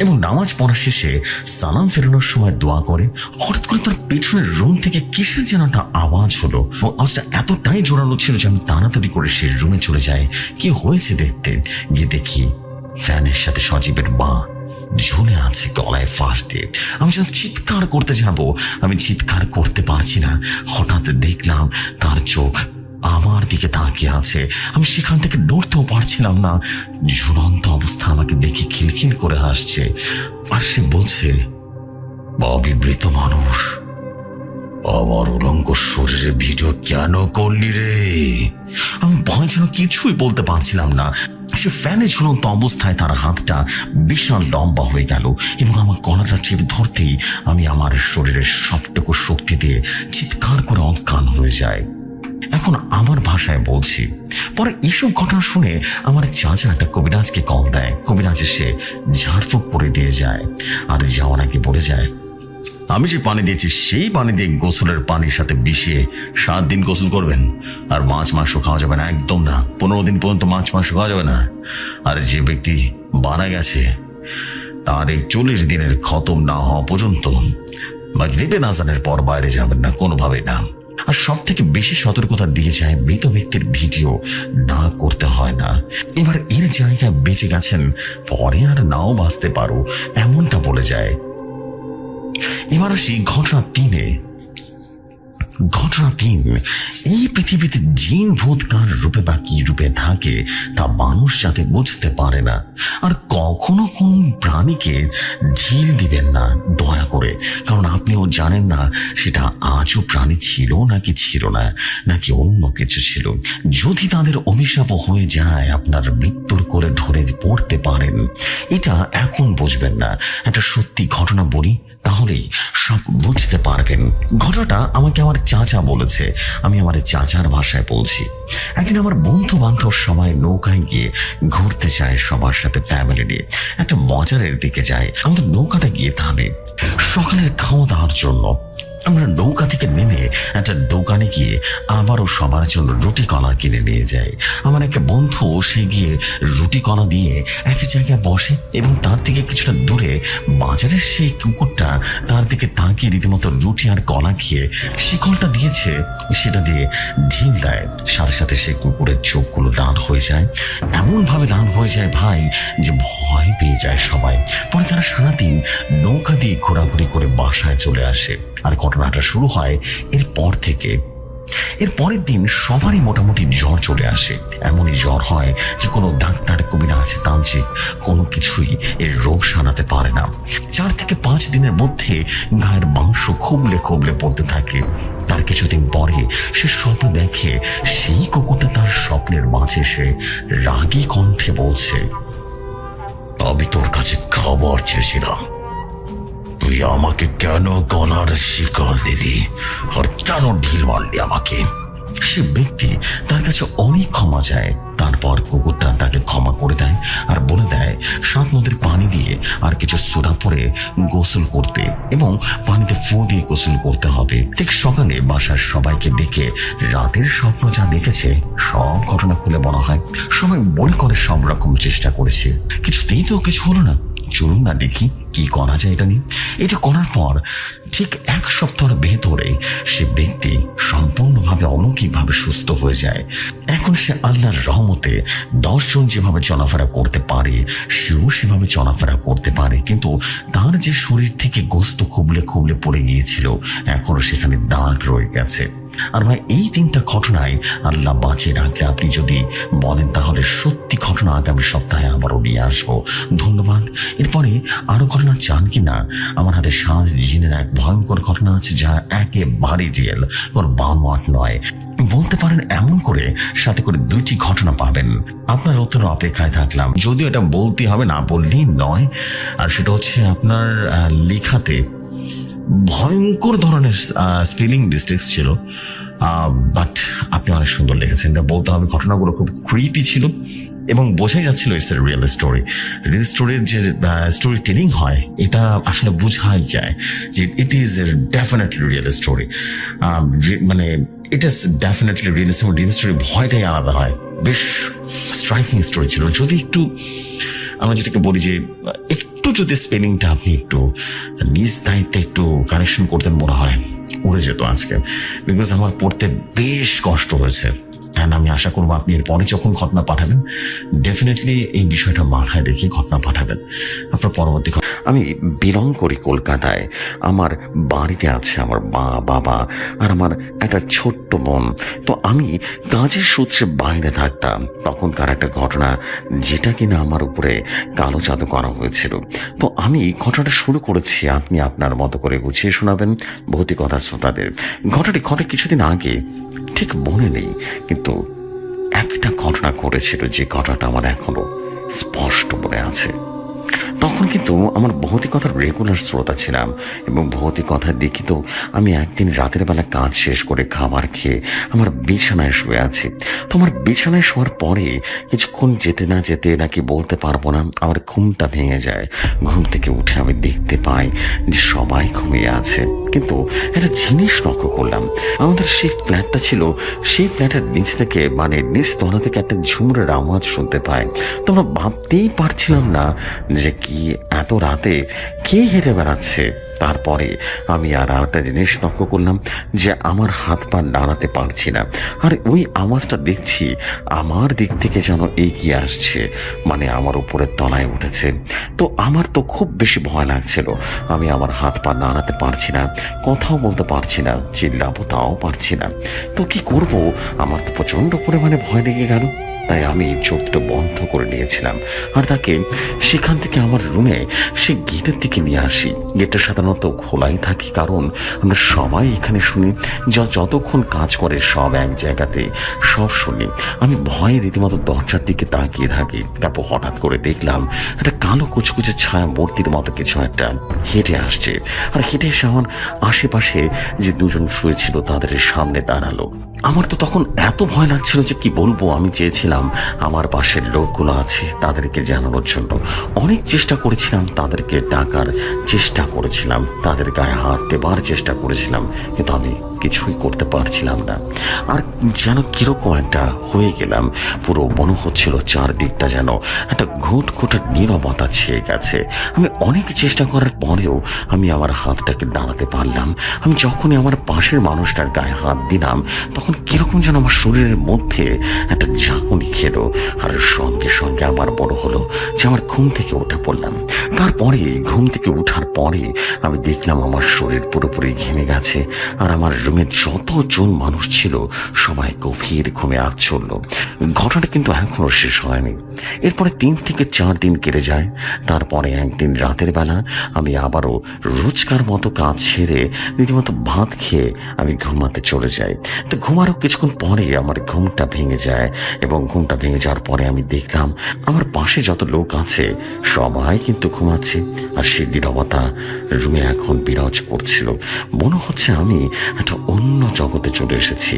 এবং নামাজ পড়া শেষে সালাম ফেরানোর সময় দোয়া করে। হঠাৎ করে তার পেছনের রুম থেকে কিসের যেন একটা আওয়াজ হলো এবং আওয়াজটা এতটাই জোরালো ছিল যে আমি তাড়াতাড়ি করে সে রুমে চলে যাই। কি হয়েছে দেখতে গিয়ে দেখি ফ্যানের সাথে সজীবের মা ঝুলে আছে গলায় ফাঁস দিয়ে। আমি যখন চিৎকার করতে যাব, আমি চিৎকার করতে পারছি না। হঠাৎ দেখলাম তার চোখ আমার দিকে তাকিয়ে আছে। আমি সেখান থেকে নড়তেও পারছিলাম না। ঝুলন্ত অবস্থা আমাকে দেখে খিলখিল করে হাসছে আর সে বলছে, অবিবৃত মানুষ, আমার উলঙ্গ শরীরে ভিডিও কেন করলি রে? আমি ভয় যেন কিছুই বলতে পারছিলাম না। সে ফ্যানে ঝুলন্ত অবস্থায় তার হাতটা বিশাল লম্বা হয়ে গেল এবং আমার গলাটা চেপে ধরতেই আমি আমার শরীরের সবটুকু শক্তি দিয়ে চিৎকার করে অজ্ঞান হয়ে যায়। এখন আমার ভাষায় বলছি। পরে এইসব ঘটনা শুনে আমার চাচা একটা কবিরাজকে কল দেয়। কবিরাজ এসে ঝাড়ফুঁক করে দিয়ে যায় আর যাওয়ার আগে বলে যায়, আমি যে পানি দিয়েছি সেই পানি দিয়ে গোসলের পানির সাথে মিশিয়ে 7 দিন গোসল করবেন। আর মাছ মাংস খাওয়া যাবে না, একদম না। 15 দিন পর্যন্ত মাছ মাংস খাওয়া যাবে না। আর যে ব্যক্তি মারা গেছে তার এই 40 দিনের খতম না হওয়া পর্যন্ত মাগরিবের আযানের পর বাইরে যাবেন না, কোনোভাবে না। আর সব থেকে বেশি সতর্কতা দিয়ে যায়, মৃত ব্যক্তির ভিডিও না করতে হয় না। এবার এর জায়গায় বেঁচে গেছেন, পরে আর নাও বাঁচতে পারো, এমনটা বলে যায়। এবার আসি ঘটনা 3-এ। ঘটনা 3, এই পৃথিবীতে জিন ভূত কার রূপে বা কি রূপে থাকে তা মানুষ যাতে বুঝতে পারে না। আর কখনো কোন প্রাণীকে ঢিল দিবেন না দয়া করে, কারণ আপনিও জানেন না সেটা আজও প্রাণী ছিল নাকি ছিল না, নাকি অন্য কিছু ছিল। যদি তাদের অভিশাপ হয়ে যায় আপনার মৃত্যুর করে ধরে পড়তে পারেন, এটা এখন বুঝবেন না। একটা সত্যি ঘটনা বলি, তাহলেই সব বুঝতে পারবেন। ঘটনাটা আমাকে আমার চাচা বলেছে, আমি আমার চাচার ভাষায় বলছি। একদিন আমার বন্ধু বান্ধব সবাই নৌকায় গিয়ে ঘুরতে যায়, সবার সাথে ফ্যামিলি নিয়ে একটা বাজারের দিকে যায়। আমাদের নৌকাটা গিয়ে থামে সকালের খাওয়া দাওয়ার জন্য। আমরা নৌকা থেকে নেমে একটা দোকানে গিয়ে আবারও সবার জন্য রুটি কলা কিনে নিয়ে যাই। আমার একটা বন্ধু সে গিয়ে রুটি কলা দিয়ে এক জায়গায় বসে এবং তার থেকে কিছুটা দূরে বাজারের সেই কুকুরটা তার দিকে তাকিয়ে রীতিমতো রুটি আর কলা খেয়ে শিকলটা দিয়েছে সেটা দিয়ে ঢিল দেয়। সাথে সাথে সেই কুকুরের চোখগুলো লাল হয়ে যায়, এমন ভাবে লাল হয়ে যায় ভাই যে ভয় পেয়ে যায় সবাই। পরে তারা সারাদিন নৌকা দিয়ে ঘোরাঘুরি করে বাসায় চলে আসে। আর ঘটনাটা শুরু হয় এরপর থেকে। এর পরের দিন সবারই মোটামুটি জ্বর চলে আসে। এমনই জ্বর হয় যে কোনো ডাক্তার, কবিরাজ, তান্ত্রিক কোনো কিছুই এর রোগ সারাতে পারে না। 4 থেকে 5 দিনের মধ্যে গায়ের মাংস খুবলে খুবলে পড়তে থাকে। তার কিছুদিন পরে সে স্বপ্ন দেখে সেই কুকুরটা তার স্বপ্নের মাঝে সে রাগী কণ্ঠে বলছে, আমি তোর কাছে খাবার চেয়েছিলাম, তুই আমাকে কেন গলার শিকল দিলি আর কেন ঢিল মারলি আমাকে? সে ব্যক্তি তার কাছে অনেক ক্ষমা চায়। তারপর কুকুরটা তাকে ক্ষমা করে দেয় আর বলে দেয় 7 নদীর পানি দিয়ে আর কিছু সোডা পরে গোসল করতে এবং পানিতে ফু দিয়ে গোসল করতে হবে। ঠিক সকালে বাসার সবাইকে ডেকে রাতের স্বপ্ন যা দেখেছে সব ঘটনা খুলে বলা হয়। সবাই মনে করে সব রকম চেষ্টা করেছে, কিছুতেই তো কিছু হলো না। চলুন না দেখি কি করা যায় এটা নিয়ে। এটা করার পর ঠিক 1 সপ্তাহের ভেতরে সে ব্যক্তি সম্পূর্ণভাবে অলৌকিকভাবে সুস্থ হয়ে যায়। এখন সে আল্লাহর রহমতে 10 জন যেভাবে চলাফেরা করতে পারে সেও সেভাবে চলাফেরা করতে পারে, কিন্তু তার যে শরীর থেকে গোস্ত খুবলে খুবলে পড়ে গিয়েছিল এখনো সেখানে দাগ রয়ে গেছে। আর ভাই এই 3টা ঘটনায় আল্লাহ বাঁচিয়ে রাখলে আপনি যদি বলেন তাহলে সত্যি ঘটনা আগামী সপ্তাহে আবারও নিয়ে আসবো। ধন্যবাদ। এরপরে আরো ঘটনা চান কিনা? আমার হাতে 7 জিনের এক ভয়ঙ্কর ঘটনা আছে যা একেবারে রিয়েল, কোনো বানোয়াট নয়। বলতে পারেন এমন করে সাথে করে 2টি ঘটনা পাবেন। আপনার উত্তর অপেক্ষায় থাকলাম। যদিও এটা বলতে হবে, না বললেই নয়। আর সেটা হচ্ছে আপনার লেখাতে ভয়ঙ্কর ধরনের স্পেলিং মিস্টেকস ছিল, বাট আপনি অনেক সুন্দর লিখেছেন। এটা বলতে হবে, ঘটনাগুলো খুব ক্রিপি ছিল এবং বোঝাই যাচ্ছিল it's a real story. Real স্টোরির যে স্টোরি টেলিং হয় এটা আসলে বোঝাই যায় যে it is a definitely real story. মানে it is definitely real story. Real story ভয়টাই আলাদা হয়। বেশ স্ট্রাইকিং স্টোরি ছিল। যদি একটু আমরা যেটাকে বলি যে একটু যদি স্পেলিংটা আপনি একটু নিজ দায়িত্বে একটু কারেকশন করতেন মনে হয় উড়ে যেত আজকে, বিকজ আমার পড়তে বেশ কষ্ট হয়েছে। অ্যান্ড আমি আশা করবো আপনি এরপরে যখন ঘটনা পাঠাবেন ডেফিনেটলি এই বিষয়টা মাথায় রেখে ঘটনা পাঠাবেন। আপনার পরবর্তী আমি বিলং করি কলকাতায়। আমার বাড়িতে আছে আমার মা, বাবা আর আমার একটা ছোট্ট বোন। তো আমি কাজের সূত্রে বাইরে থাকতাম। তখনকার একটা ঘটনা যেটা কিনা আমার উপরে কালো জাদু করা হয়েছিল। তো আমি ঘটনাটা শুরু করেছি, আপনি আপনার মতো করে গুছিয়ে শোনাবেন ভৌতিকতা শ্রোতাদের। ঘটনাটি ঘটে কিছুদিন আগে, ঠিক মনে নেই, কিন্তু একটা ঘটনা ঘটেছিল যে ঘটনাটা আমার এখনো স্পষ্ট মনে আছে। তখন কিন্তু আমার ভৌতিকতার রেগুলার শ্রোতা ছিলাম এবং ভৌতিকতা দেখি তো আমি একদিন রাতের বেলা কাজ শেষ করে খাবার খেয়ে আমার বিছানায় শুয়ে আছি। তো আমার বিছানায় শোয়ার পরে কিছুক্ষণ যেতে না যেতে নাকি বলতে পারবো না, আমার ঘুমটা ভেঙে যায়। ঘুম থেকে উঠে আমি দেখতে পাই যে সবাই ঘুমিয়ে আছে, কিন্তু একটা জিনিস লক্ষ্য করলাম। আমাদের সেই ফ্ল্যাটটা ছিল, সেই ফ্ল্যাটের নিচ থেকে মানে নিচ তলা থেকে একটা ঝুমুরের আওয়াজ শুনতে পাই। তো আমরা ভাবতেই পারছিলাম না যে কি এত রাতে কে হেঁটে বেড়াচ্ছে। তারপরে আমি আর একটা জিনিস লক্ষ্য করলাম যে আমার হাত পা নাড়াতে পারছি না, আর ওই আওয়াজটা দেখছি আমার দিক থেকে যেন এগিয়ে আসছে, মানে আমার উপরের তলায় উঠেছে। তো আমার তো খুব বেশি ভয় লাগছিল। আমি আমার হাত পা নাড়াতে পারছি না, কথাও বলতে পারছি না, চিল্লাবো তাও পারছি না। তো কি করব, আমার তো প্রচন্ড পরিমাণে ভয় লেগে গেল। তাই আমি চোখটা বন্ধ করে নিয়েছিলাম আর তাকে সেখান থেকে আমার রুমে সে গেটের দিকে নিয়ে আসি। গেটটা সাধারণত খোলাই থাকে, কারণ আমরা সবাই এখানে শুনি, যতক্ষণ কাজ করে সব এক জায়গাতে সব শুনি। আমি ভয়ে রীতিমতো দরজার দিকে তাকিয়ে থাকি। তারপর হঠাৎ করে দেখলাম একটা কালো কুচকুচে ছায়া মূর্তির মতো কিছু একটা হেঁটে আসছে, আর হেঁটে এসে আমার আশেপাশে যে 2জন শুয়েছিল তাদের সামনে দাঁড়ালো। আমার তো তখন এত ভয় লাগছিল যে কি বলবো। আমি চেয়েছিলাম আমার পাশের লোকগুলো আছে তাদেরকে জানানোর জন্য, অনেক চেষ্টা করেছিলাম, তাদেরকে ডাকার চেষ্টা করেছিলাম, তাদের গায়ে হাত দেবার চেষ্টা করেছিলাম, কিন্তু আমি কিছুই করতে পারছিলাম না। আর যেন কিরকম একটা হয়ে গেলাম। পুরো মনে হচ্ছিল চারদিকটা যেন একটা ঘুটঘুটে নীরবতা ছেয়ে গেছে। আমি অনেক চেষ্টা করার পরেও আমি আমার হাতটাকে দাঁড়াতে পারলাম। আমি যখনই আমার পাশের মানুষটার গায়ে হাত দিলাম তখন কিরকম যেন আমার শরীরের মধ্যে একটা ঝাঁকুনি খেলো, আর সঙ্গে সঙ্গে আমার বড় হলো যে আমার ঘুম থেকে উঠে পড়লাম। তারপরে ঘুম থেকে উঠার পরে আমি দেখলাম আমার শরীর পুরোপুরি ঘেমে গেছে, আর আমার রুমে যতজন মানুষ ছিল সবাই গভীর ঘুমে আচ্ছন্ন। ঘটনাটা কিন্তু এখনো শেষ হয়নি। এরপরে 3 থেকে 4 দিন কেটে যায়। তারপরে একদিন রাতের বেলা আমি আবারও রোজকার মতো কাজ ছেড়ে রীতিমতো ভাত খেয়ে আমি ঘুমাতে চলে যাই। তো ঘুমারও কিছুক্ষণ পরে আমার ঘুমটা ভেঙে যায়, এবং ঘুমটা ভেঙে যাওয়ার পরে আমি দেখলাম আমার পাশে যত লোক আছে সবাই কিন্তু ঘুমাচ্ছে, আর সেই নীরবতা রুমে এখন বিরাজ করছিল। মনে হচ্ছে আমি একটা অন্য জগতে চলে এসেছি।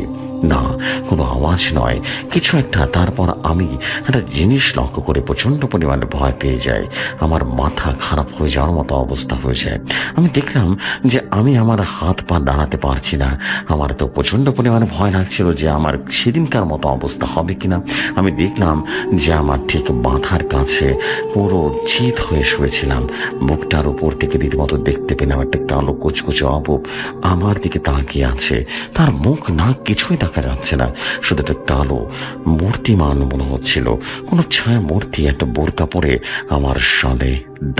না, কোনো আওয়াজ নয়, কিছু একটা। তারপর আমি একটা জিনিস লক্ষ্য করে প্রচন্ড পরিমাণে ভয় পেয়ে যাই। আমার মাথা খারাপ হয়ে যাওয়ার মতো অবস্থা হয়ে যায়। আমি দেখলাম যে আমি আমার হাত পা দাঁড়াতে পারছি না। আমার তো প্রচন্ড পরিমাণে ভয় লাগছিল যে আমার সেদিনকার মতো অবস্থা হবে কিনা। আমি দেখলাম যে আমার ঠিক মাথার কাছে পুরো চিত হয়ে শুয়েছিলাম। মুখটার উপর থেকে রীতিমতো দেখতে পেলাম একটা কালো কুচকুচে অবয়ব আমার দিকে তাকিয়ে আছে। তার মুখ নাক কিছুই দেখা যাচ্ছে না, শুধু একটা কালো মূর্তিমান মনে হচ্ছিল। কোনো ছায়া মূর্তি একটা বোরকা পরে আমার সামনে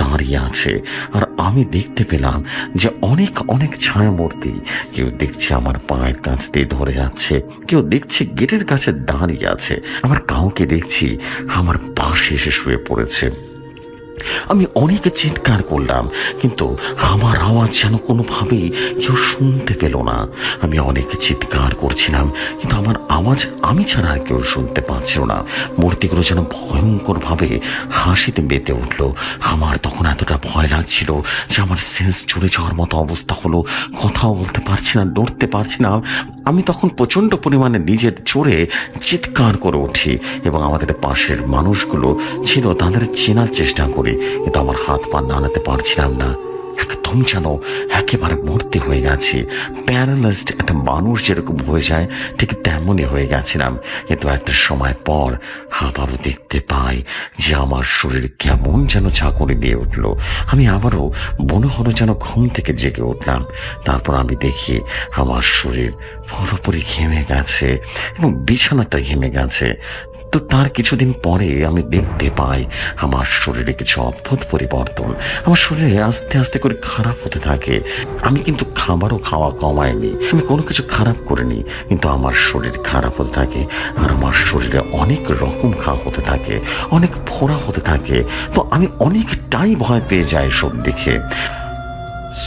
দাঁড়িয়ে আছে। আর আমি দেখতে পেলাম যে অনেক অনেক ছায়া মূর্তি, কেউ দেখছে আমার পায়ের কাছ দিয়ে ধরে যাচ্ছে, কেউ দেখছে গেটের কাছে দাঁড়িয়ে আছে, আবার কাউকে দেখছি আমার পাশে এসে শুয়ে পড়েছে। আমি অনেক চিৎকার করলাম, কিন্তু আমার আওয়াজ যেন কোনোভাবেই কেউ শুনতে পেল না। আমি অনেক চিৎকার করছিলাম, কিন্তু আমার আওয়াজ আমি ছাড়া আর কেউ শুনতে পাচ্ছিল না। মূর্তিগুলো যেন ভয়ঙ্করভাবে হাসিতে মেতে উঠল। আমার তখন এতটা ভয় লাগছিল যে আমার সেন্স চলে যাওয়ার মতো অবস্থা হলো। কথাও বলতে পারছি না, নড়তে পারছি না। আমি তখন প্রচণ্ড পরিমাণে নিজের জোরে চিৎকার করে উঠি এবং আমাদের পাশের মানুষগুলো ছিল তাদের চেনার চেষ্টা করি, কিন্তু আমার হাত পা নাড়াতে পারছিলাম না। একদম যেন একেবারে মূর্তি হয়ে গেছি। প্যারালাইজড একটা মানুষ যেরকম হয়ে যায় ঠিক তেমনই হয়ে গেছিলাম। কিন্তু একটা সময় পর আবারও দেখতে পাই যে আমার শরীর কেমন যেন চাকরি দিয়ে উঠল। আমি আবারও মনে হলো যেন ঘুম থেকে জেগে উঠলাম। তারপর আমি দেখি আমার শরীর পুরোপুরি ঘেমে গেছে এবং বিছানাটা ঘেমে গেছে। তো তার কিছুদিন পরে আমি দেখতে পাই আমার শরীরে কিছু অদ্ভুত পরিবর্তন। আমার শরীরে আস্তে আস্তে করে খারাপ হতে থাকে। আমি কিন্তু খাবারও খাওয়া কমাইনি, আমি কোনো কিছু খারাপ করিনি, কিন্তু আমার শরীর খারাপ হতে থাকে। আর আমার শরীরে অনেক রকম ঘা হতে থাকে, অনেক ফোড়া হতে থাকে। তো আমি অনেকটাই ভয় পেয়ে যাই সব দেখে।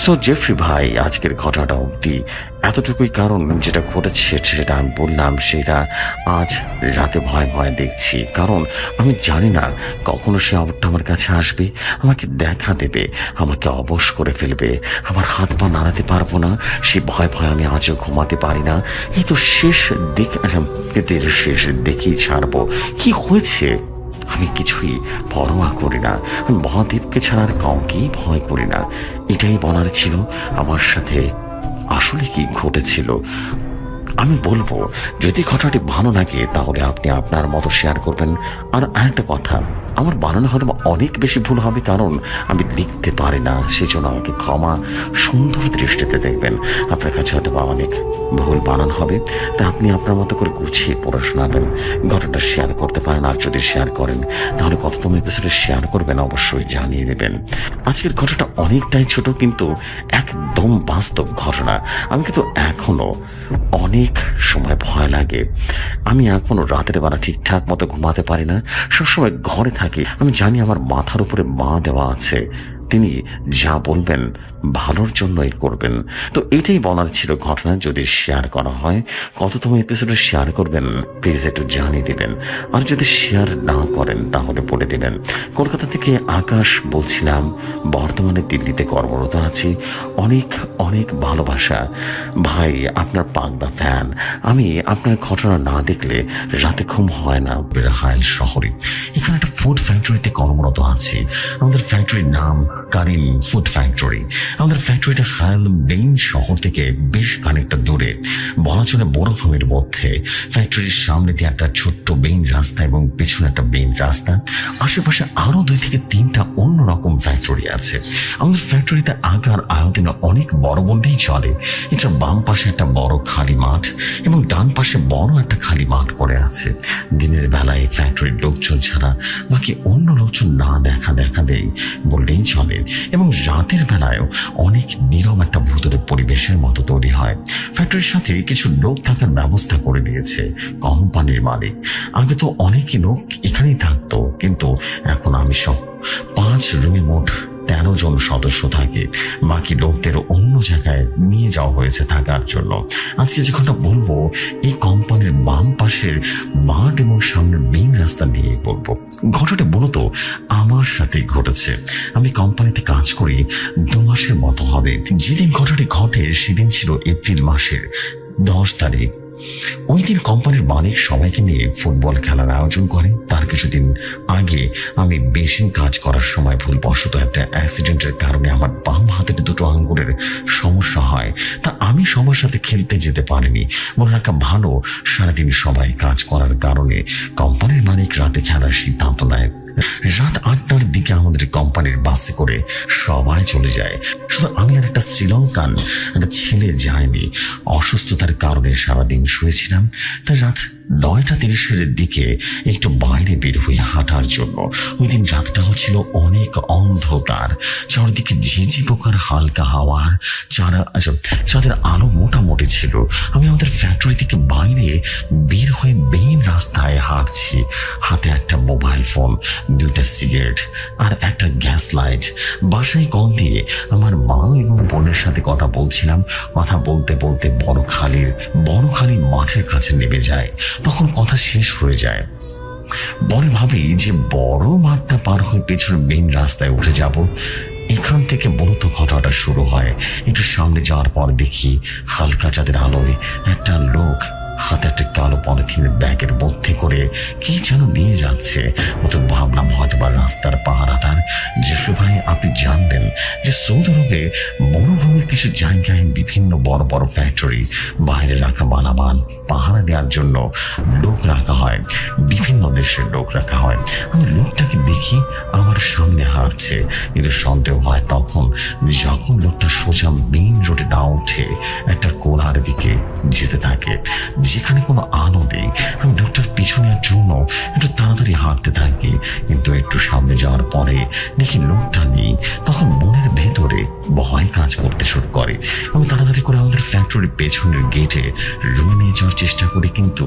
সো জেফরি ভাই, আজকের ঘটনাটা অবধি এতটুকুই। কারণ যেটা ঘটেছে সেটা আমি বললাম, সেটা আজ রাতে ভয় ভয় দেখছি। কারণ আমি জানি না কখনো সে আবরটা আমার কাছে আসবে, আমাকে দেখা দেবে, আমাকে অবশ করে ফেলবে, আমার হাত পা নাড়াতে পারবো না। সে ভয় ভয় আমি আজও ঘুমাতে পারি না। এই তো শেষ শেষ দেখেই ছাড়বো। কি হয়েছে আমি কিছুই পরোয়া করি না। আমি মহাদেবকে ছাড়া আর কাউকেই ভয় করি না। এটাই বলার ছিল আমার সাথে আসলে কি ঘটেছিল। আমি বলবো, যদি ঘটনাটি ভালো লাগে তাহলে আপনি আপনার মতো শেয়ার করবেন। আর আরেকটা কথা, আমার বানানো হয়তো অনেক বেশি ভুল হবে, কারণ আমি লিখতে পারি না, সেজন্য আমাকে ক্ষমা সুন্দর দৃষ্টিতে দেখবেন। আপনার কাছে হয়তো অনেক ভুল বানানো হবে, তা আপনি আপনার মতো করে গুছিয়ে পড়ে শোনাবেন, ঘটনাটা শেয়ার করতে পারেন। আর যদি শেয়ার করেন তাহলে কততম এপিসোডে শেয়ার করবেন অবশ্যই জানিয়ে দেবেন। আজকের ঘটনাটা অনেকটাই ছোট, কিন্তু একদম বাস্তব ঘটনা। আমি কিন্তু এখনো অনেক সময় ভয় লাগে। আমি এখনো রাতের বেলা ঠিকঠাক মতো ঘুমাতে পারি না, সবসময় ঘরে থাকি। আমি জানি আমার মাথার উপরে মা দেওয়া আছে, তিনি যা বলবেন ভালোর জন্যই করবেন। তো এটাই বলার ছিল ঘটনা। যদি শেয়ার করা হয়, কততম এপিসোডে শেয়ার করবেন প্লিজ একটু জানিয়ে দেবেন। আর যদি শেয়ার না করেন তাহলে বলে দেবেন। কলকাতা থেকে আকাশ বলছিলাম, বর্তমানে দিল্লিতে কর্মরত আছি। অনেক অনেক ভালোবাসা ভাই, আপনার পাগলা ফ্যান। আমি আপনার ঘটনা না দেখলে রাতে ঘুম হয় না। হাইল শহরে এখানে একটা ফুড ফ্যাক্টরিতে কর্মরত আছি। আমাদের ফ্যাক্টরির নাম কারিম ফুড ফ্যাক্টরি। আমাদের ফ্যাক্টরিটা হাইল মেইন শহর থেকে বেশ খানিকটা দূরে, বলা চলে বড়ভূমির মধ্যে। ফ্যাক্টরির সামনে দিয়ে একটা ছোট্ট মেইন রাস্তা এবং পেছনে একটা মেইন রাস্তা। আশেপাশে আরো 2 থেকে 3টা অন্যরকম ফ্যাক্টরি আছে। আমাদের ফ্যাক্টরিতে আকার আয়তন অনেক বড় বললেই চলে। এটা বাম পাশে একটা বড় খালি মাঠ এবং ডান পাশে বড় একটা খালি মাঠ পড়ে আছে। দিনের বেলায় ফ্যাক্টরির লোকজন ছাড়া বাকি অন্য লোকজন না দেখা দেয় বললেই চলে। এবং রাতের বেলায়ও অনেক নীরব একটা ভূতুরে পরিবেশের মতো তৈরি হয়। ফ্যাক্টরির সাথে কিছু লোক থাকার ব্যবস্থা করে দিয়েছে কোম্পানির মালিক। আগে তো অনেক লোক এখানেই থাকতো, কিন্তু এখন আমি সহ 5 রুমে মোট 13 জন সদস্য থাকে। বাকি লোকদের অন্য জায়গায় নিয়ে যাওয়া হয়েছে থাকার জন্য। আজকে যে কথা বলবো, এই কোম্পানির বাম পাশের মাঠ এবং সামনের মেইন রাস্তা নিয়ে বলবো। ঘটনাটা মূলত আমার সাথে ঘটেছে। আমি কোম্পানিতে কাজ করি 2 মাসের মতো হবে। যেদিন ঘটনাটি ঘটে সেদিন ছিল এপ্রিল মাসের 10 তারিখ। ওই দিন কোম্পানির মালিক সবাইকে নিয়ে ফুটবল খেলার আয়োজন করে। তার কিছুদিন আগে আমি বেশি কাজ করার সময় ভুলবশত একটা অ্যাক্সিডেন্টের কারণে আমার বাম হাতের 2টো আঙ্গুলের সমস্যা হয়। তা আমি সবার সাথে খেলতে যেতে পারিনি। মনে রাখা ভালো, সারাদিন সবাই কাজ করার কারণে কোম্পানির মালিক রাতে খেলার সিদ্ধান্ত নেয়। রাত 8টার দিকে আমাদের কোম্পানি কোম্পানির বাসে করে সবাই চলে যায়, শুধু আমি আর একটা শ্রীলঙ্কান একটা ছেলে যায়নি। অসুস্থতার কারণে সারাদিন শুয়েছিলাম, তাই রাত 9:30 দিকে একটু বাইরে বের হয়ে হাঁটার জন্য। ওই দিন রাতটা হচ্ছিল অনেক অন্ধকার, চারদিকে ঝিঝি পোকার হালকা হাওয়ার চাঁদের আলো মোটামুটি ছিল। আমি আমাদের ফ্যাক্টরি থেকে বাইরে বের হয়ে মেইন রাস্তায় হাঁটছি, হাতে একটা মোবাইল ফোন, 2টা সিগারেট আর একটা গ্যাস লাইট। বাসায় কল দিয়ে আমার মা এবং বোনের সাথে কথা বলছিলাম। কথা বলতে বলতে বড়খালি মাঠের কাছে নেমে যায়। তখন কথা শেষ হয়ে যায়। পরে ভাবি যে বড় মাঠটা পার হয়ে পেছনে মেইন রাস্তায় উঠে যাব। এখান থেকে মূলত ঘটনাটা শুরু হয়। একটু সামনে যাওয়ার পর দেখি হালকা চাঁদের আলোয় একটা লোক হাতে একটা কালো পলিথিনের ব্যাগের মধ্যে করে কি যেন নিয়ে যাচ্ছে। তো ভাবলাম হয়তো বা রাস্তার পাহারাদার। জেফু ভাই, আপনি জানবেন যে সৌদি আরবে মরুভূমির কিছু জায়গায় বিভিন্ন বড় বড় ফ্যাক্টরি বাইরে রাখা মালামাল পাহারা দেওয়ার জন্য লোক রাখা হয়, বিভিন্ন দেশের লোক রাখা হয়। আমি লোকটাকে দেখি আমার সামনে হাঁটছে, কিন্তু সন্দেহ হয় তখন যখন লোকটা সোজা মেইন রোডে না উঠে একটা কোনার দিকে যেতে থাকে, যেখানে কোনো আলো নেই। আমি লোকটার পিছনের জন্য একটু তাড়াতাড়ি হাঁটতে থাকি, কিন্তু একটু সামনে যাওয়ার পরে দেখি লোকটা নেই। তখন মনের ভেতরে ভয় কাজ করতে শুরু করে। আমি তাড়াতাড়ি করে আমাদের ফ্যাক্টরির পেছনের গেটে রুমে নিয়ে যাওয়ার চেষ্টা করি, কিন্তু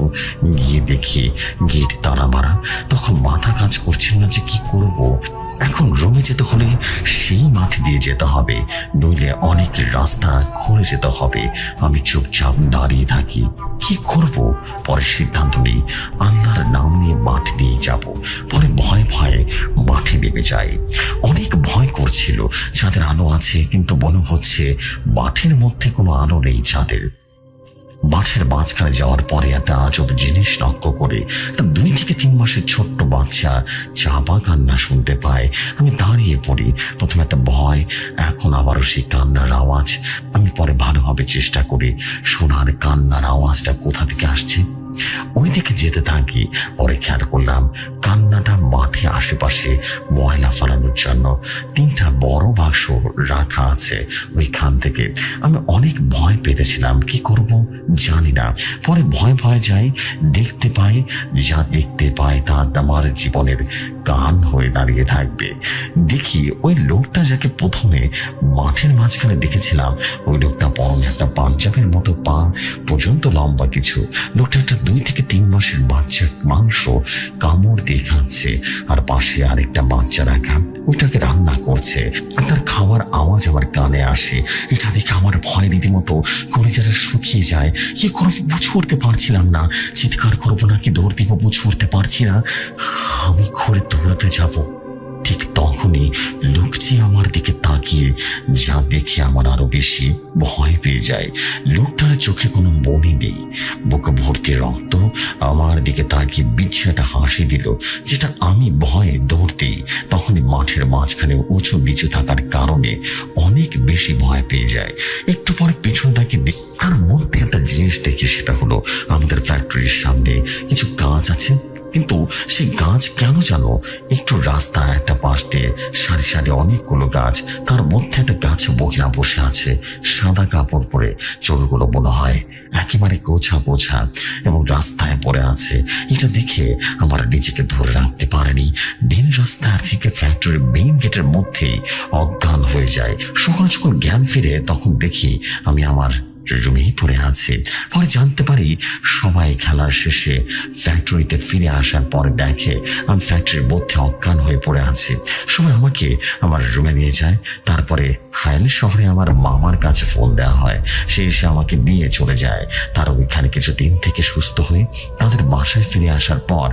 গিয়ে দেখি গেট তালা মারা। তখন মাথা কাজ করছিল না যে কি করব। এখন রুমে যেতে হলে সেই মাঠ দিয়ে যেতে হবে, নইলে অনেক রাস্তা ঘুরে যেতে হবে। আমি চুপচাপ দাঁড়িয়ে থাকি, কি করব? পরে সিদ্ধান্ত নেই আল্লাহর নাম নিয়ে মাঠ দিয়ে যাব। পরে ভয়ে ভয়ে মাঠে নেমে যাই। অনেক ভয় করছিল, চাঁদের আলো আছে কিন্তু মনে হচ্ছে মাঠের মধ্যে কোনো আলো নেই চাঁদের। মাঠের মাঝখানে যাওয়ার পরে একটা আজব জিনিস লক্ষ্য করে 2 থেকে 3 মাসের ছোট্ট বাচ্চা চাপা কান্না শুনতে পায়। আমি দাঁড়িয়ে পড়ি। প্রথমে একটা ভয়, এখন আবারও সেই কান্নার আওয়াজ। আমি পরে ভালোভাবে চেষ্টা করি শোনার কান্নার আওয়াজটা কোথা থেকে আসছে। ওই দিকে যেতে থাকি। পরে খেয়াল করলাম কান্নাটা মাঠে আশেপাশে ময়লা ফেলানোর জন্য 3টা বড় বাক্স রাখা আছে ওইখান থেকে। আমি অনেক ভয় পেতেছিলাম, কি করব জানি না। পরে ভয়ে যাই, দেখতে পাই যা দেখতে পাই তা আমার জীবনের গান হয়ে দাঁড়িয়ে থাকবে। দেখি ওই লোকটা যাকে প্রথমে মাঠের মাঝখানে দেখেছিলাম, ওই লোকটা পরনে একটা পাঞ্জাবের মতো পা পর্যন্ত লম্বা কিছু। লোকটা একটা 2 থেকে 3 মাসের বাচ্চার মাংস কামড় দিয়ে খাচ্ছে, আর পাশে আরেকটা বাচ্চা রাখা, ওইটাকে রান্না করছে। তার খাওয়ার আওয়াজ আমার কানে আসে। এটা দেখে আমার ভয় রীতিমতো কলিজাটা শুকিয়ে যায়। কি করবো বুঝে উঠতে পারছিলাম না। চিৎকার করবো নাকি দৌড় দিব বুঝে উঠতে পারছি না। আমি ঘরে দৌড়াতে যাবো, ঠিক তখনই লোকটি আমার দিকে তাকিয়ে যা দেখে আমার আরো বেশি ভয় পেয়ে যায়। লোকটার চোখে কোনো মনি নেই, বুকে ভর্তি রক্ত। আমার দিকে তাকিয়ে বিচ্ছে একটা হাসি দিল, যেটা আমি ভয়ে দৌড়তেই তখনই মাঠের মাঝখানে উঁচু নিচু থাকার কারণে অনেক বেশি ভয় পেয়ে যায়। একটু পরে পেছন তাকিয়ে তার মধ্যে একটা জিনিস দেখি, সেটা হলো আমাদের ফ্যাক্টরির সামনে কিছু গাছ আছে, কিন্তু সেই গাছ কেন জানো একটু রাস্তা একটা পাশ দিয়ে সারি সারি অনেকগুলো গাছ, তার মধ্যে একটা গাছে মহিলা বসে আছে সাদা কাপড় পরে, চুলগুলো মনে হয় একেবারে গোছা এবং রাস্তায় পড়ে আছে। এটা দেখে আমার নিজেকে ধরে রাখতে পারেনি, মেন রাস্তা থেকে ফ্যাক্টরির মেইন গেটের মধ্যেই অজ্ঞান হয়ে যায়। সকালে যখন জ্ঞান ফিরে তখন দেখি আমি আমার রুমেই পড়ে আছে। পরে জানতে পারি সবাই খেলার শেষে ফ্যাক্টরিতে ফিরে আসার পরে দেখে আমি ফ্যাক্টরির মধ্যে অজ্ঞান হয়ে পড়ে আছি। সবাই আমাকে আমার রুমে নিয়ে যায়। তারপরে হাইল শহরে আমার মামার কাছে ফোন দেওয়া হয়, সে এসে আমাকে নিয়ে চলে যায়। তারা ওইখানে কিছুদিন থেকে সুস্থ হয়ে তাদের বাসায় ফিরে আসার পর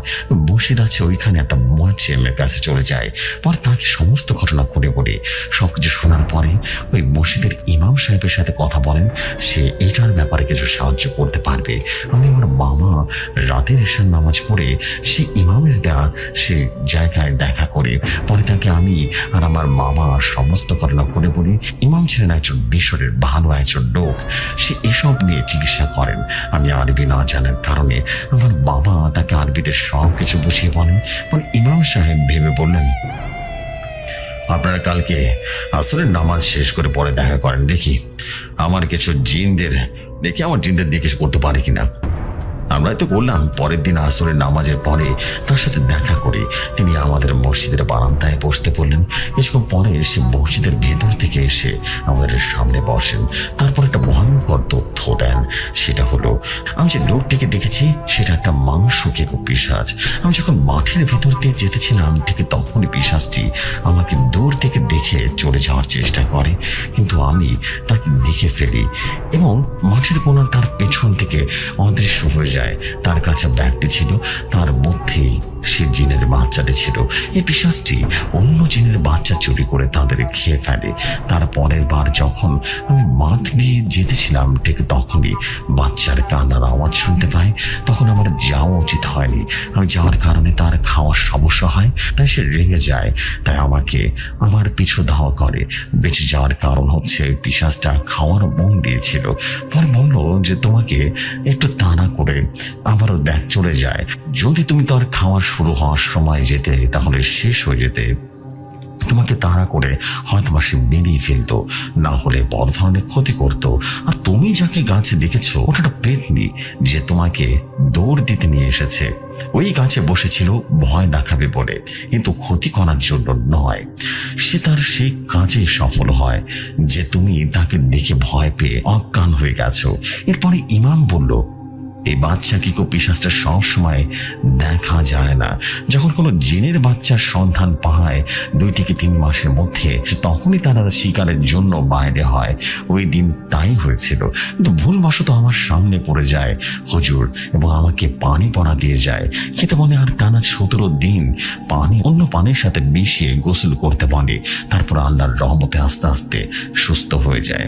মসজিদ আছে ওইখানে একটা মুয়াজ্জিমের কাছে চলে যায়। পর তাকে সমস্ত ঘটনা খুলে বলে সবকিছু শোনার পরে ওই মসজিদের ইমাম সাহেবের সাথে কথা বলেন, সে এটার ব্যাপারে কিছু সাহায্য করতে পারবে। আমি আমার মামা রাতের এশার নামাজ পড়ে সে ইমামের দেওয়া সে জায়গায় দেখা করে। পরে তাকে আমি আর আমার মামা সমস্ত ঘটনা করে বলি। ইমাম ছিলেন একজন মিশরের ভালো একজন লোক, সে এসব নিয়ে চিকিৎসা করেন। আমি আরবি না জানার কারণে আমার বাবা তাকে আরবিতে সব কিছু বুঝিয়ে বলেন। ইমাম সাহেব ভেবে বললেন, আপনারা কালকে আসরের নামাজ শেষ করে পরে দেখা করেন, দেখি আমার কিছু জিনদের দিয়ে কিছু করতে পারে কিনা। আমরাই তো করলাম। পরের দিন আসরের নামাজের পরে তার সাথে দেখা করে তিনি আমাদের মসজিদের বারান্দায় বসতে বললেন। কিছুক্ষণ পরে সে মসজিদের ভেতর থেকে এসে আমাদের সামনে বসেন। তারপর একটা ভয়ঙ্কর তথ্য দেন। সেটা হলো, আমি যে লোকটিকে দেখেছি সেটা একটা মাংসখেকো পিশাচ। আমি যখন মাঠের ভেতর দিয়ে যেতেছিলাম ঠিক তখনই পিশাচটি আমাকে দূর থেকে দেখে চলে যাওয়ার চেষ্টা করে, কিন্তু আমি তাকে দেখে ফেলি এবং মাঠের কোণার তার পেছন থেকে অদৃশ্য হয়ে যায়। তার কাছে ব্যাগটি ছিল, তার মধ্যেই সে জিনের বাচ্চাটি ছিল। এই পিশাচটি অন্য জিনের বাচ্চা চুরি করে তাদের খেয়ে ফেলে। তার পরের বার যখন আমি মাঠ দিয়ে যেতেছিলাম ঠিক তখনই বাচ্চার কান্নার আওয়াজ শুনতে পাই। তখন আমার যাওয়া উচিত হয়নি। আমি যাওয়ার কারণে তার খাওয়ার সমস্যা হয়, তাই সে রেগে যায়। তাই আমাকে আমার পিছু ধাওয়া করে। বেঁচে যাওয়ার কারণ হচ্ছে ওই পিশাচটা খাওয়ার মন দিয়েছিল। পরে বলল যে তোমাকে একটু তাড়া করে আবারও ব্যাগ চলে যায়। যদি তুমি তার খাওয়ার শুরু হওয়ার সময় যেতে তাহলে শেষ হয়ে যেতে। তোমাকে তাড়া করে হয়তো বা সে মেরেই ফেলতো, না হলে বড় ধরনের ক্ষতি করতো। আর তুমি যাকে গাছে দেখেছো ওটা একটা পেতনি যে তোমাকে দৌড় দিতে নিয়ে এসেছে। ওই গাছে বসেছিল ভয় দেখাবে বলে, কিন্তু ক্ষতি করার জন্য নয়। সে তার সেই কাজে সফল হয় যে তুমি তাকে দেখে ভয় পেয়ে অজ্ঞান হয়ে গেছো। এরপরে ইমাম বলল, এই বাচ্চা কি পিশাচটা সবসময় দেখা যায় না। যখন কোনো জিনের বাচ্চার সন্ধান পায় 2 থেকে 3 মাসের মধ্যে, তখনই তারা শিকারের জন্য বাইরে হয়। ওই দিন তাই হয়েছিল, কিন্তু ভুলবশত আমার সামনে পড়ে যায় হুজুর এবং আমাকে পানি পড়া দিয়ে যায়। খেতে বলে আর টানা 17 দিন পানি অন্য পানির সাথে মিশিয়ে গোসল করতে বলে। তারপর আল্লাহর রহমতে আস্তে আস্তে সুস্থ হয়ে যায়।